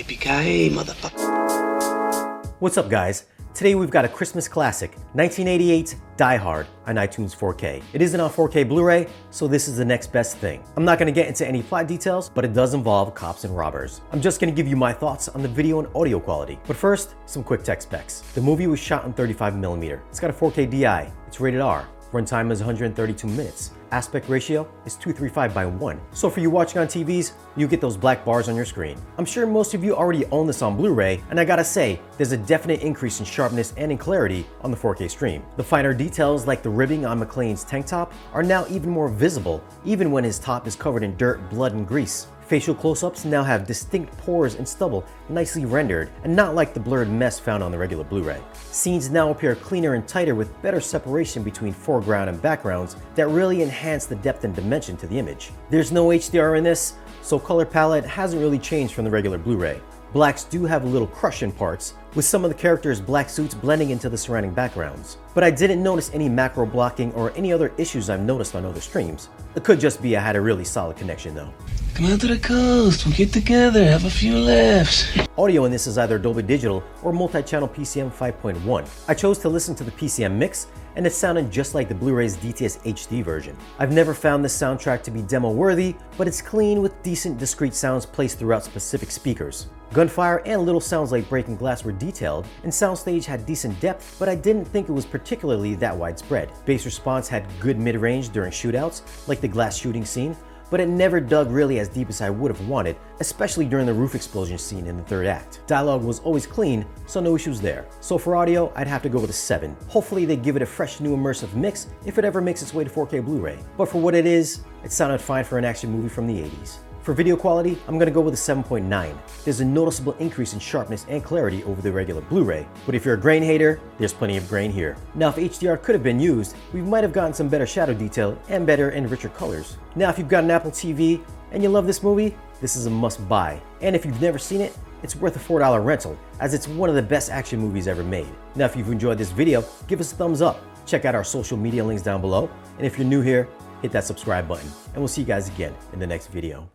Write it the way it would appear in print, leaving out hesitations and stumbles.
Yippee-ki-yay, motherfucker. What's up, guys? Today we've got a Christmas classic, 1988's Die Hard on iTunes 4K. It isn't on 4K Blu-ray, so this is the next best thing. I'm not gonna get into any plot details, but it does involve cops and robbers. I'm just gonna give you my thoughts on the video and audio quality. But first, some quick tech specs. The movie was shot on 35mm. It's got a 4K DI. It's rated R. Runtime is 132 minutes. Aspect ratio is 235:1. So for you watching on TVs, you get those black bars on your screen. I'm sure most of you already own this on Blu-ray, and I gotta say, there's a definite increase in sharpness and in clarity on the 4K stream. The finer details like the ribbing on McClane's tank top are now even more visible, even when his top is covered in dirt, blood, and grease. Facial close-ups now have distinct pores and stubble nicely rendered, and not like the blurred mess found on the regular Blu-ray. Scenes now appear cleaner and tighter with better separation between foreground and backgrounds that really enhance the depth and dimension to the image. There's no HDR in this, so color palette hasn't really changed from the regular Blu-ray. Blacks do have a little crush in parts, with some of the characters' black suits blending into the surrounding backgrounds. But I didn't notice any macro blocking or any other issues I've noticed on other streams. It could just be I had a really solid connection though. Come out to the coast, we'll get together, have a few laughs. Audio in this is either Dolby Digital or multi-channel PCM 5.1. I chose to listen to the PCM mix, and it sounded just like the Blu-ray's DTS HD version. I've never found this soundtrack to be demo-worthy, but it's clean with decent discrete sounds placed throughout specific speakers. Gunfire and little sounds like breaking glass were detailed, and soundstage had decent depth, but I didn't think it was particularly that widespread. Bass response had good mid-range during shootouts, like the glass shooting scene, but it never dug really as deep as I would have wanted, especially during the roof explosion scene in the third act. Dialogue was always clean, so no issues there. So for audio, I'd have to go with a 7. Hopefully they give it a fresh new immersive mix if it ever makes its way to 4K Blu-ray. But for what it is, it sounded fine for an action movie from the 80s. For video quality, I'm gonna go with a 7.9. There's a noticeable increase in sharpness and clarity over the regular Blu-ray, but if you're a grain hater, there's plenty of grain here. Now if HDR could have been used, we might have gotten some better shadow detail and better and richer colors. Now if you've got an Apple TV and you love this movie, this is a must buy. And if you've never seen it, it's worth a $4 rental, as it's one of the best action movies ever made. Now if you've enjoyed this video, give us a thumbs up. Check out our social media links down below, and if you're new here, hit that subscribe button, and we'll see you guys again in the next video.